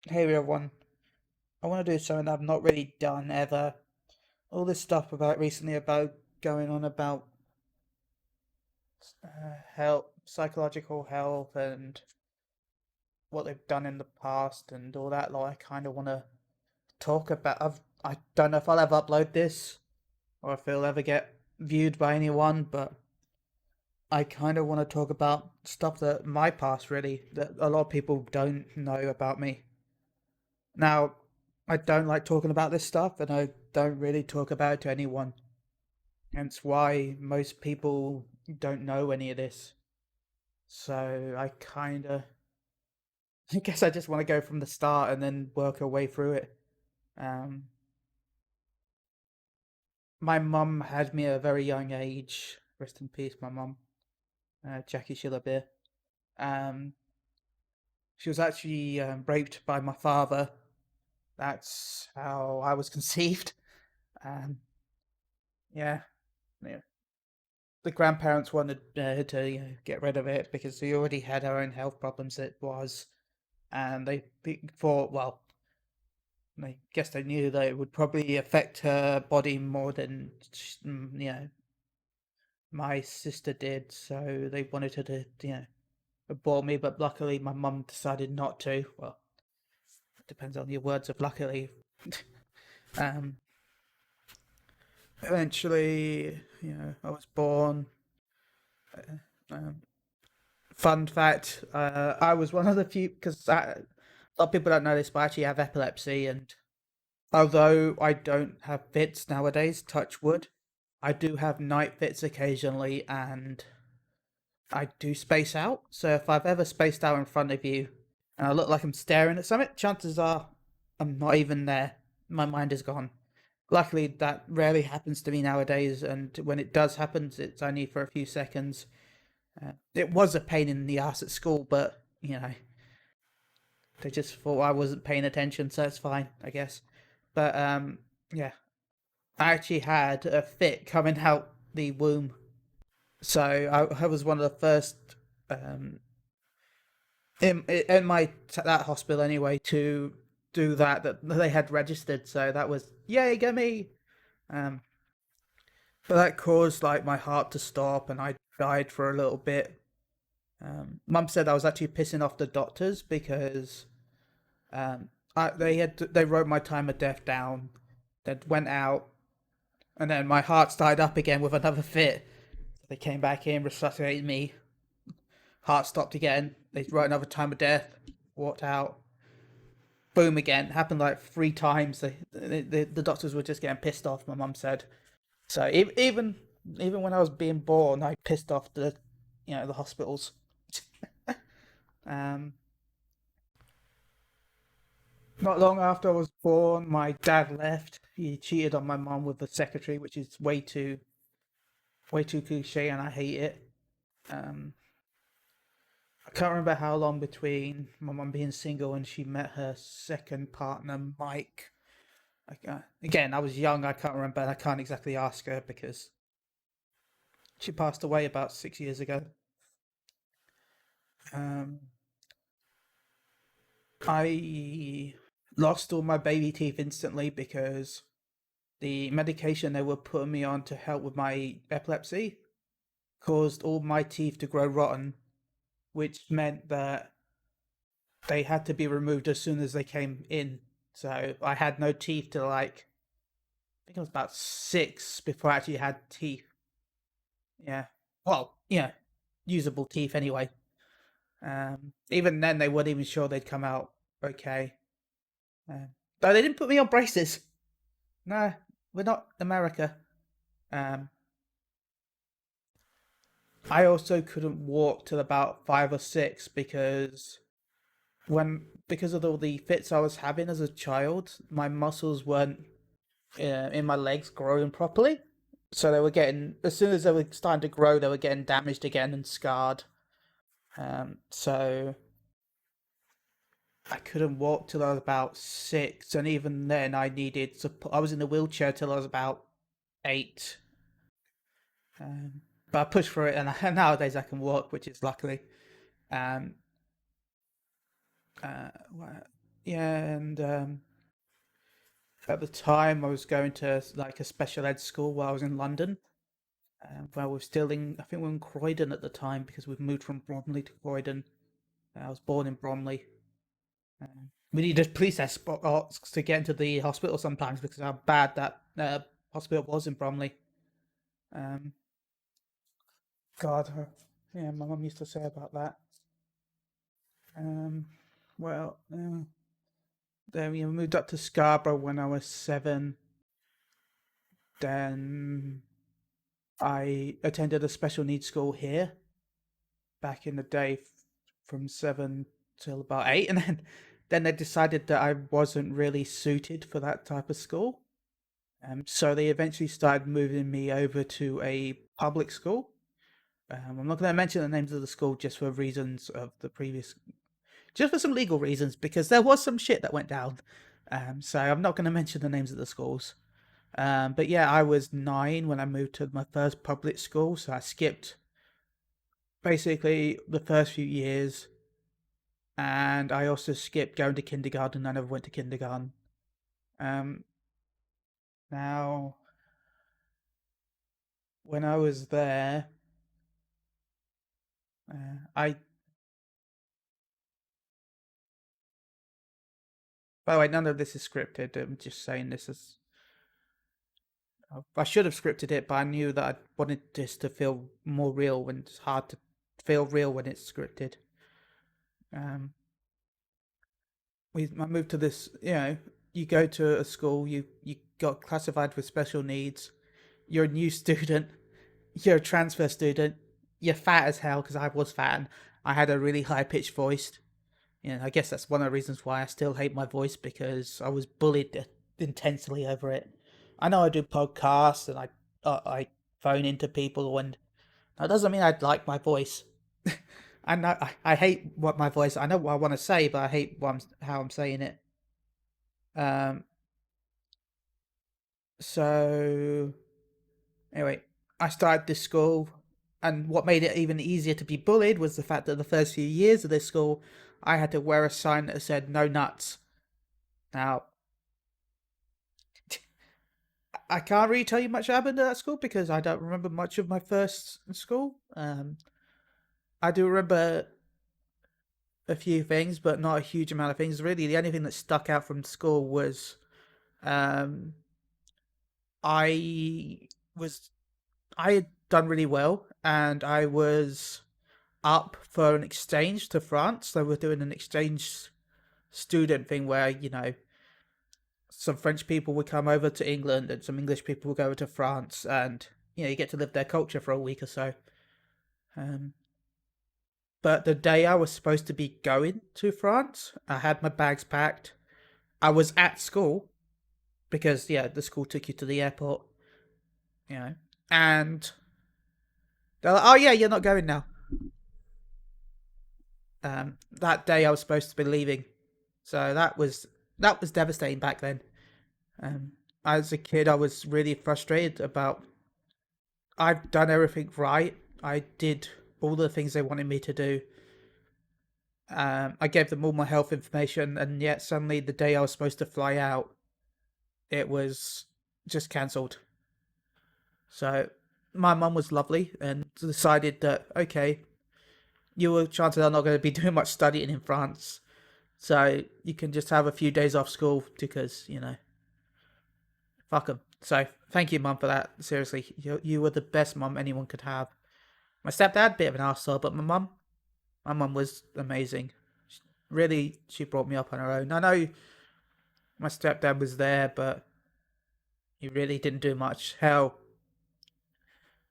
Hey everyone, I want to do something I've not really done ever. All this stuff about recently about going on about health, psychological health, and what they've done in the past and all that. Like, I kind of want to talk about. I don't know if I'll ever upload this or if it'll ever get viewed by anyone, but I kind of want to talk about stuff that my past really that a lot of people don't know about me. Now, I don't like talking about this stuff, and I don't really talk about it to anyone. Hence why most people don't know any of this. So I kind of, I guess I just want to go from the start and then work our way through it. Um, my mum had me at a very young age. Rest in peace, my mum, Jackie Shillabeer. Um, she was actually raped by my father. That's how I was conceived. Um, yeah, yeah. The grandparents wanted to get rid of it because she already had her own health problems. It was, and they thought, well, I guess they knew that it would probably affect her body more than my sister did. So they wanted her to abort me, but luckily my mum decided not to. Well, it depends on your words of luckily. um, Eventually, I was born. Um, Fun fact: I was one of the few because a lot of people don't know this, but I actually have epilepsy, and although I don't have fits nowadays, touch wood, I do have night fits occasionally, and I do space out. So if I've ever spaced out in front of you and I look like I'm staring at something, chances are I'm not even there. My mind is gone. Luckily, that rarely happens to me nowadays, and when it does happen, it's only for a few seconds. It was a pain in the ass at school, but they just thought I wasn't paying attention, so it's fine, I guess. But yeah, I actually had a fit coming out the womb. So I was one of the first um, in my that hospital anyway to do that they had registered. So that was yay, go me. Um, but that caused like my heart to stop, and I died for a little bit. Mum said I was actually pissing off the doctors because um, they wrote my time of death down, then went out, and then my heart started up again with another fit. They came back in, resuscitated me. Heart stopped again. They wrote another time of death. Walked out. Boom again. Happened like 3 times. The doctors were just getting pissed off. My mum said. So even when I was being born, I pissed off the hospitals. Um, Not long after I was born, my dad left. He cheated on my mum with the secretary, which is way too cliche, and I hate it. Um, I can't remember how long between my mum being single and she met her second partner, Mike. Again, I was young. I can't remember. And I can't exactly ask her because she passed away about 6 years ago. Um, I lost all my baby teeth instantly because the medication they were putting me on to help with my epilepsy caused all my teeth to grow rotten, which meant that they had to be removed as soon as they came in. So I had no teeth till like I think it was about 6 before I actually had teeth. Yeah. Well, yeah, usable teeth anyway. Even then, they weren't even sure they'd come out okay. But they didn't put me on braces. No, we're not America. Um, I also couldn't walk till about 5 or 6 because of all the fits I was having as a child, my muscles weren't in my legs growing properly. So they were getting, as soon as they were starting to grow, they were getting damaged again and scarred. So I couldn't walk till I was about 6, and even then I needed support. I was in a wheelchair till I was about 8. Um, but I pushed through it, and nowadays I can walk, which is luckily. Um, what? yeah, and at the time I was going to like a special ed school while I was in London. Well, we're still in, I think we were in Croydon at the time because we've moved from Bromley to Croydon. I was born in Bromley. We needed police escorts to get into the hospital sometimes because of how bad that hospital was in Bromley. Um, God, yeah, my mum used to say about that. Um, well, then we moved up to Scarborough when I was 7. Then I attended a special needs school here back in the day from 7 till about 8, and then they decided that I wasn't really suited for that type of school. So they eventually started moving me over to a public school. I'm not going to mention the names of the school just for reasons of the previous, just for some legal reasons, because there was some shit that went down. So I'm not going to mention the names of the schools. But yeah, I was 9 when I moved to my first public school, so I skipped basically the first few years, and I also skipped going to kindergarten. I never went to kindergarten. Um, Now, when I was there, I by the way, none of this is scripted. I'm just saying this is. I should have scripted it, but I knew that I wanted this to feel more real when it's hard to feel real when it's scripted. Um, I moved to this. You go to a school, you got classified with special needs. You're a new student. You're a transfer student. You're fat as hell because I was fat and I had a really high pitched voice. I guess that's one of the reasons why I still hate my voice because I was bullied intensely over it. I know I do podcasts and I phone into people, and that doesn't mean I'd like my voice. I know I hate what my voice. I know what I want to say, but I hate how I'm saying it. Um. So anyway, I started this school, and what made it even easier to be bullied was the fact that the first few years of this school, I had to wear a sign that said "No nuts." Now, I can't really tell you much happened at that school because I don't remember much of my first school. I do remember a few things, but not a huge amount of things. Really, the only thing that stuck out from school was um, I was I had done really well, and I was up for an exchange to France. So we're doing an exchange student thing where some French people would come over to England and some English people would go over to France, and you get to live their culture for a week or so. Um, but the day I was supposed to be going to France, I had my bags packed. I was at school because yeah, the school took you to the airport, you know, and they're like, "Oh yeah, you're not going now." That day I was supposed to be leaving, so that was devastating back then. As a kid, I was really frustrated about. I've done everything right. I did all the things they wanted me to do. I gave them all my health information, and yet suddenly the day I was supposed to fly out, it was just cancelled. So my mum was lovely and decided that okay, your chances are not going to be doing much studying in France, so you can just have a few days off school because fuck them. So thank you, mum, for that. Seriously, you were the best mum anyone could have. My stepdad, bit of an arsehole, but my mum was amazing. Really, she brought me up on her own. I know my stepdad was there, but he really didn't do much. Hell,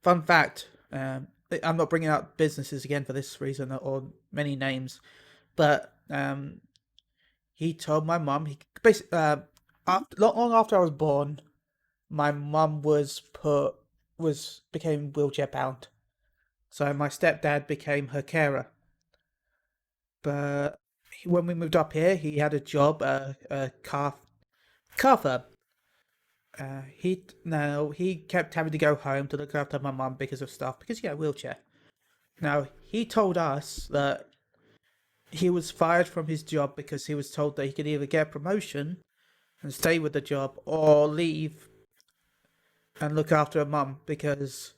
fun fact, I'm not bringing up businesses again for this reason or many names, but he told my mum, he basically, long after I was born, my mum became wheelchair bound. So my stepdad became her carer. But when we moved up here, he had a job, a car firm. He no, he kept having to go home to look after my mum because of stuff because he had a wheelchair. Now he told us that He was fired from his job because he was told that he could either get a promotion and stay with the job or leave and look after a mum because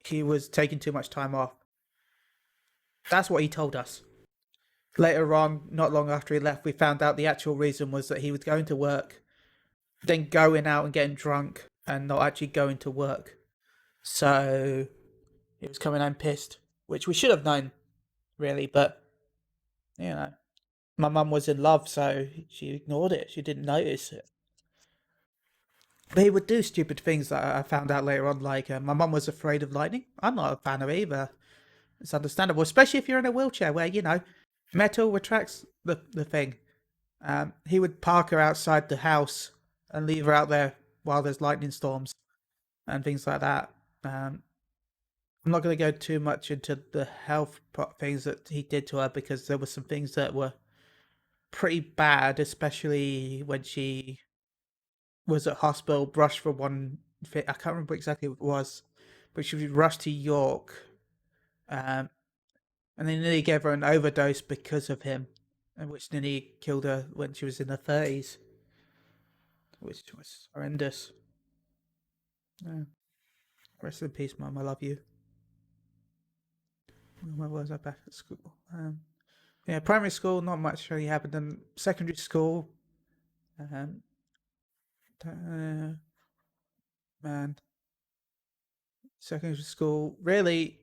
he was taking too much time off. That's what he told us. Later on, not long after he left, we found out the actual reason was that he was going to work, then going out and getting drunk and not actually going to work. So he was coming home pissed, which we should have known, really, but you know, my mum was in love, so she ignored it. She didn't notice it. But he would do stupid things that I found out later on, like my mum was afraid of lightning. I'm not a fan of it either. It's understandable, especially if you're in a wheelchair where, metal retracts the thing. He would park her outside the house and leave her out there while there's lightning storms and things like that. I'm not going to go too much into the health things that he did to her because there were some things that were pretty bad, especially when she was at hospital, rushed for one thing. I can't remember exactly what it was, but she was rushed to York, um, and they nearly gave her an overdose because of him, and which nearly killed her when she was in her 30s, which was horrendous. Yeah. Rest in peace, Mum. I love you. Where was I back at school? Yeah, primary school, not much really happened. Then secondary school, um, man, secondary school really,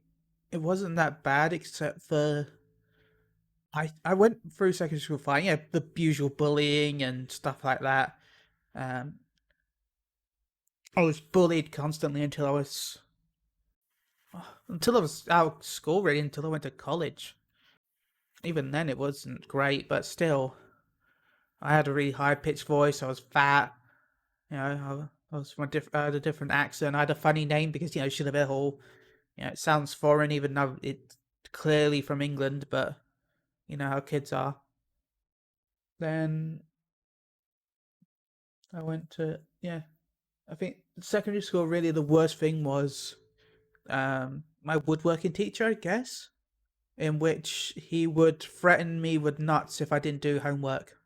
it wasn't that bad except for I went through secondary school fine. Yeah, the usual bullying and stuff like that. Um, I was bullied constantly until I was out of school really until I went to college. Even then, it wasn't great, but still, I had a really high pitched voice. I was fat. I was from I had a different accent. I had a funny name because Sheila Hall. It sounds foreign even though it's clearly from England, but you know how kids are. Then I went to I think secondary school really the worst thing was my woodworking teacher, I guess, in which he would threaten me with nuts if I didn't do homework.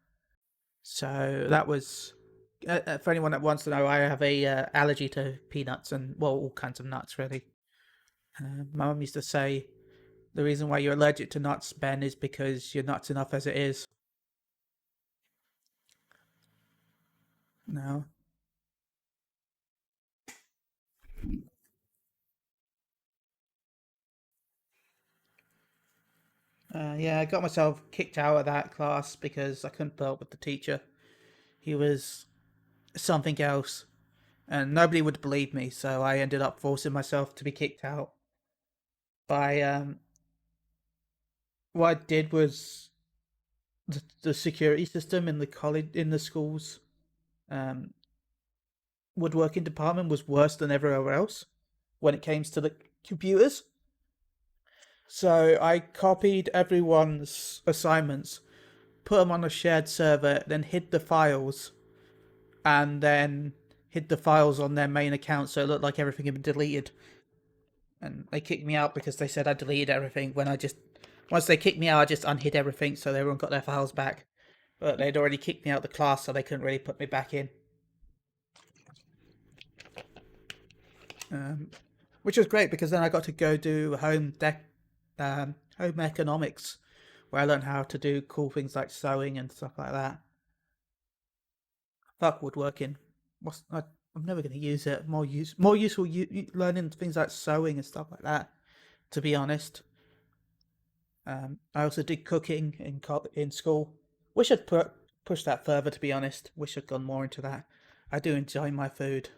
So that was for anyone that wants to know, I have a allergy to peanuts and well, all kinds of nuts really. My mum used to say the reason why you're allergic to nuts, Ben, is because you're nuts enough as it is. No. Yeah, I got myself kicked out of that class because I couldn't put up with the teacher. He was something else, and nobody would believe me, so I ended up forcing myself to be kicked out. By What I did was the security system in the college in the schools um, woodworking department was worse than everywhere else when it came to the computers. So I copied everyone's assignments, put them on a shared server, then hid the files, and then hid the files on their main account so it looked like everything had been deleted. And they kicked me out because they said I deleted everything when I just once they kicked me out I just unhid everything so everyone got their files back. But they'd already kicked me out of the class so they couldn't really put me back in. Um, which was great because then I got to go do home economics, where I learned how to do cool things like sewing and stuff like that. Fuck woodworking. I'm never going to use it. More useful learning things like sewing and stuff like that. To be honest, I also did cooking in school. Wish I'd pushed that further. To be honest, wish I'd gone more into that. I do enjoy my food.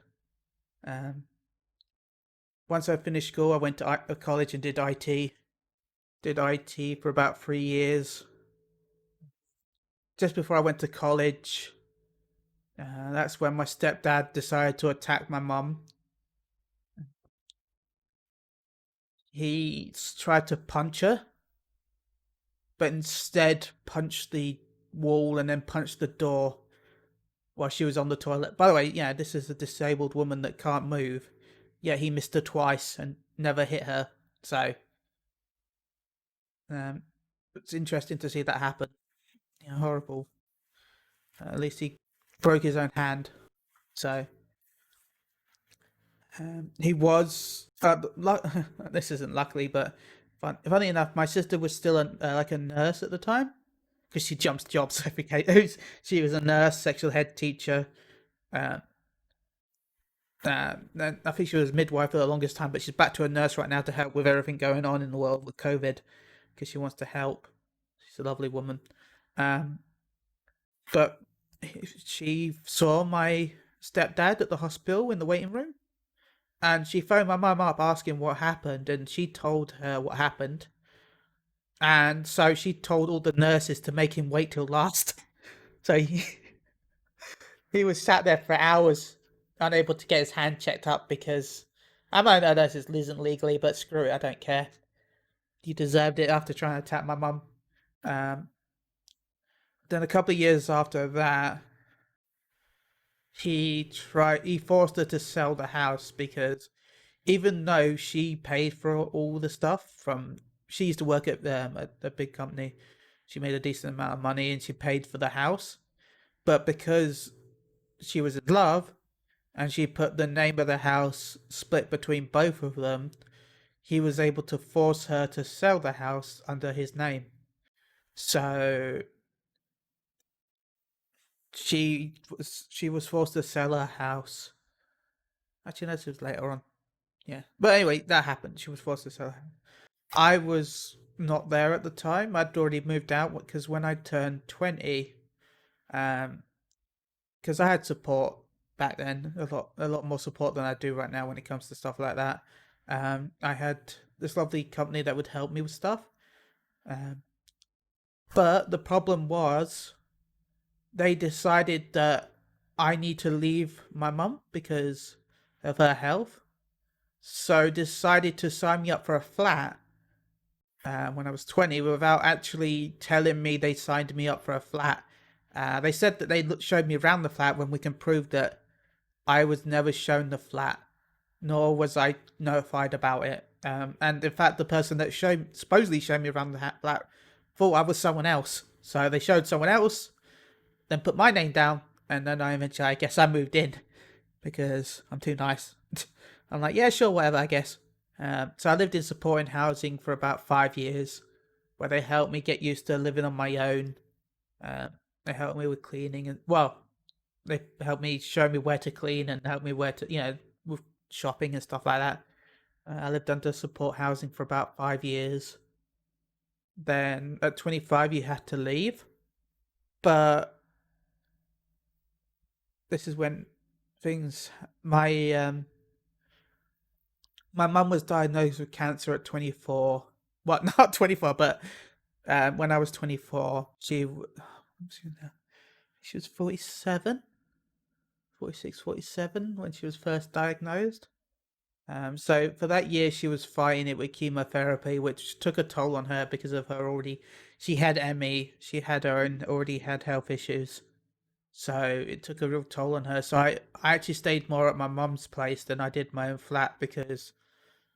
Um, Once I finished school, I went to college and did IT. Did IT for about 3 years. Just before I went to college, that's when my stepdad decided to attack my mum. He tried to punch her, but instead punched the wall and then punched the door while she was on the toilet. By the way, yeah, this is a disabled woman that can't move. Yeah, he missed her twice and never hit her. So, um, it's interesting to see that happen. Yeah, horrible. At least he broke his own hand. So he was. This isn't luckily, but funny enough, my sister was still like a nurse at the time because she jumps jobs every case. She was a nurse, sexual head teacher. Uh, and I think she was midwife for the longest time, but she's back to a nurse right now to help with everything going on in the world with COVID because she wants to help. She's a lovely woman. Um, but she saw my stepdad at the hospital in the waiting room, and she phoned my mum up asking what happened, and she told her what happened. And so she told all the nurses to make him wait till last. So he was sat there for hours, unable to get his hand checked up because I might know this isn't legally, but screw it, I don't care. You deserved it after trying to attack my mum. Um, then a couple of years after that, he forced her to sell the house because even though she paid for all the stuff from she used to work at a big company, she made a decent amount of money and she paid for the house, but because she was in love and she put the name of the house split between both of them, he was able to force her to sell the house under his name. So she was forced to sell her house. Actually, no, this was later on. Yeah, but anyway, that happened. She was forced to sell her house. I was not there at the time. I'd already moved out because when I turned 20, um, because I had support back then, a lot more support than I do right now when it comes to stuff like that. I had this lovely company that would help me with stuff. Um, but the problem was they decided that I need to leave my mum because of her health. So decided to sign me up for a flat when I was 20 without actually telling me they signed me up for a flat. They said that they showed me around the flat when we can prove that I was never shown the flat, nor was I notified about it. And in fact, the person that supposedly showed me around the flat thought I was someone else. So they showed someone else, then put my name down, and then I guess I moved in because I'm too nice. I'm like, yeah, sure, whatever, I guess. So I lived in supporting housing for about 5 years, where they helped me get used to living on my own. Uh, they helped me with cleaning and they helped me show me where to clean and help me where to with shopping and stuff like that. I lived under support housing for about 5 years. Then at 25, you had to leave, but this is when things my mum was diagnosed with cancer at 24. Well, not 24, but when I was 24, she was 47, 46, 47 when she was first diagnosed. So for that year, she was fighting it with chemotherapy, which took a toll on her because of her already. She had ME. She had her own already had health issues, so it took a real toll on her. So I actually stayed more at my mum's place than I did my own flat because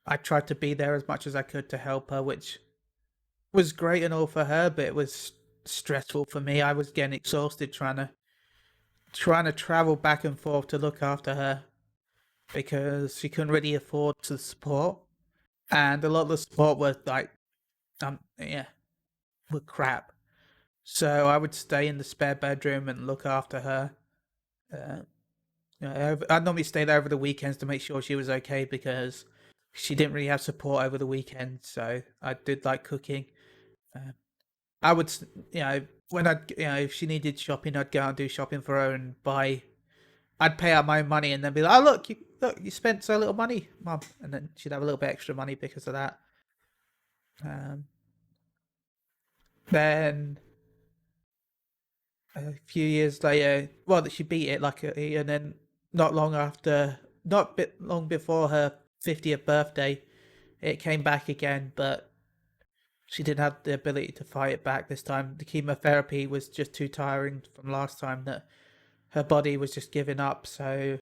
I tried to be there as much as I could to help her, which was great and all for her, but it was stressful for me. I was getting exhausted trying to travel back and forth to look after her because she couldn't really afford the support, and a lot of the support was like, yeah, were crap. So I would stay in the spare bedroom and look after her. Uh, I'd normally stay there over the weekends to make sure she was okay because she didn't really have support over the weekend. So I did like cooking. Uh, I would, when if she needed shopping, I'd go out and do shopping for her and buy. I'd pay out my own money and then be like, "Oh look, you spent so little money, mum," and then she'd have a little bit extra money because of that. Um, then a few years later, well, she beat it luckily, and then not long after, not bit long before her 50th birthday, it came back again, but she didn't have the ability to fight it back this time. The chemotherapy was just too tiring from last time that her body was just giving up, so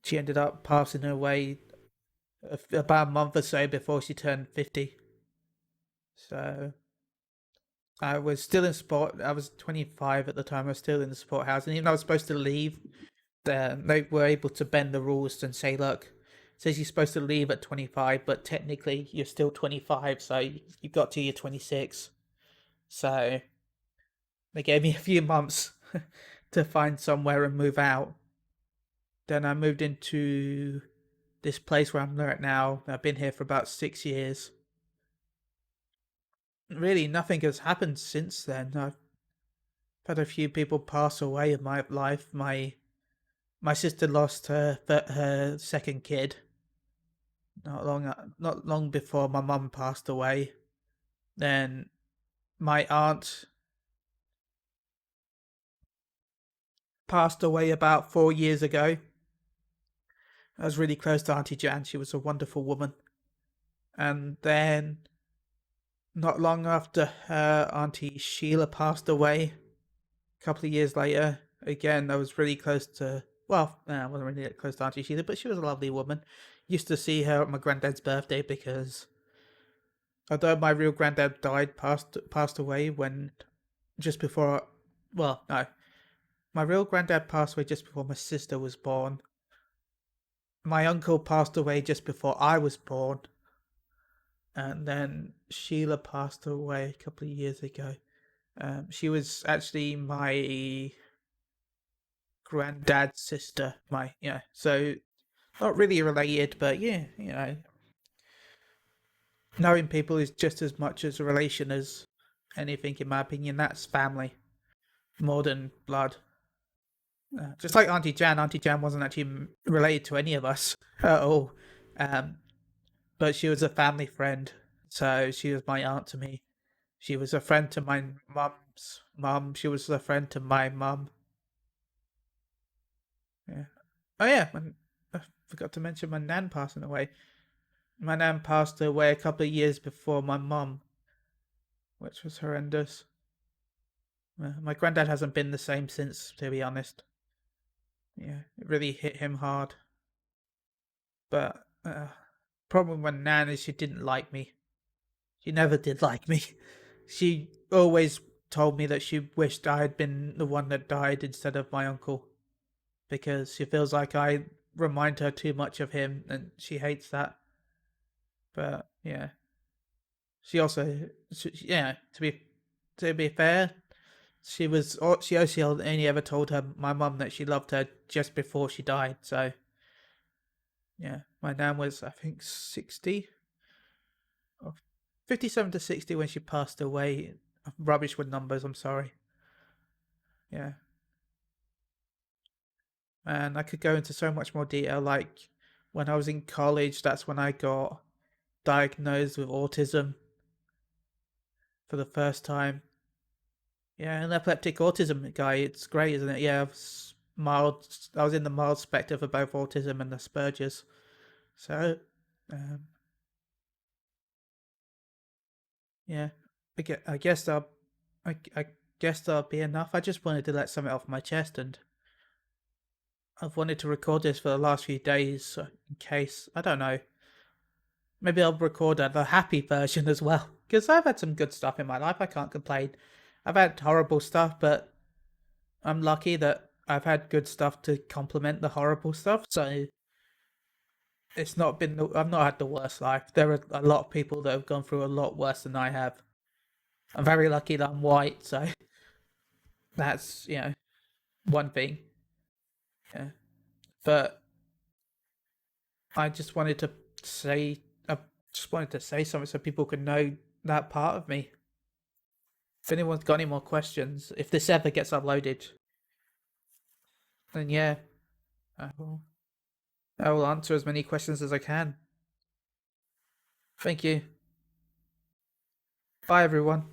she ended up passing away about a month or so before she turned 50. So I was still in sport. I was 25 at the time. I was still in the sport house, and even though I was supposed to leave, they were able to bend the rules and say, "Look, it says you're supposed to leave at 25, but technically you're still 25, so you got to your 26." So they gave me a few months to find somewhere and move out. Then I moved into this place where I'm at now. I've been here for about 6 years. Really, nothing has happened since then. I've had a few people pass away in my life. My sister lost her second kid not long before my mum passed away. Then my aunt passed away about 4 years ago. I was really close to Auntie Jan. She was a wonderful woman. And then not long after her, Auntie Sheila passed away. A couple of years later, again, I was really close to. Well, I wasn't really that close to Auntie Sheila, but she was a lovely woman. Used to see her at my granddad's birthday because although my real granddad passed away when just before. Well, no, my real granddad passed away just before my sister was born. My uncle passed away just before I was born, and then Sheila passed away a couple of years ago. She was actually my granddad's sister. So not really related, but yeah, knowing people is just as much as a relation as anything, in my opinion. That's family more than blood. Just like Auntie Jan. Auntie Jan wasn't actually related to any of us at all, um, but she was a family friend, so she was my aunt to me. She was a friend to my mum's mum. She was a friend to my mum. Yeah. Oh yeah, I forgot to mention my nan passing away. My nan passed away a couple of years before my mum, which was horrendous. My granddad hasn't been the same since, to be honest. Yeah, it really hit him hard. But problem with Nan is she didn't like me. She never did like me. She always told me that she wished I had been the one that died instead of my uncle because she feels like I remind her too much of him, and she hates that. But yeah, yeah. To be fair, she actually only ever told her my mum that she loved her just before she died. So yeah, my nan was I think 60 or 57 to 60 when she passed away. I'm rubbish with numbers. I'm sorry. Yeah, and I could go into so much more detail. Like when I was in college, that's when I got diagnosed with autism for the first time. Yeah, an epileptic autism guy. It's great, isn't it? Yeah, mild. I was in the mild spectrum for both autism and Asperger's. So, um, yeah, I guess I guess that'll be enough. I just wanted to let something off my chest, and I've wanted to record this for the last few days, so in case I don't know. Maybe I'll record the happy version as well, because I've had some good stuff in my life. I can't complain. I've had horrible stuff, but I'm lucky that I've had good stuff to complement the horrible stuff. So it's not been. I've not had the worst life. There are a lot of people that have gone through a lot worse than I have. I'm very lucky that I'm white, so that's one thing. Yeah, but I just wanted to say, I just wanted to say something so people can know that part of me. If anyone's got any more questions, if this ever gets uploaded, then yeah, I will, I will answer as many questions as I can. Thank you. Bye, everyone.